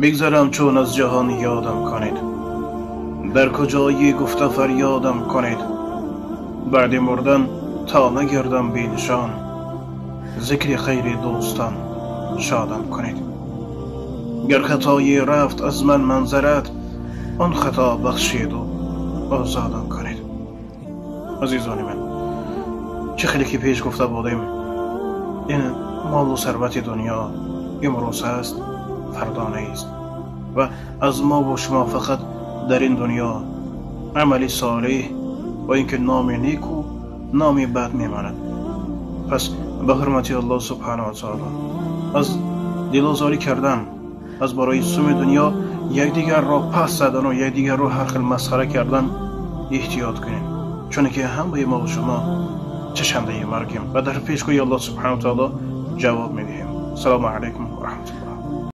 بگذرم چون از جهان یادم کنید، در کجایی گفته فریادم کنید. بعد مردن تا نگردم بی نشان، ذکر خیر دوستان شادم کنید. گر خطایی رفت از من منظرت، آن خطا بخشید و آزادم کنید. عزیزان من، چه خیلی که پیش گفته بودیم، این مال و ثروت دنیا امروز است، فردا نیست و از ما و شما فقط در این دنیا عملی صالح و اینکه نام نیک و نام بد میماند. پس به حرمت الله سبحانه و تعالی از دلآزاری کردن، از برای سوم دنیا یکدیگر را پس زدن و یکدیگر را هر خیل مسخره کردن احتیاط کنیم، چون که همه ما و شما چشنده مرگیم و در پیشگوی الله سبحانه و تعالی جواب میدهیم. سلام علیکم.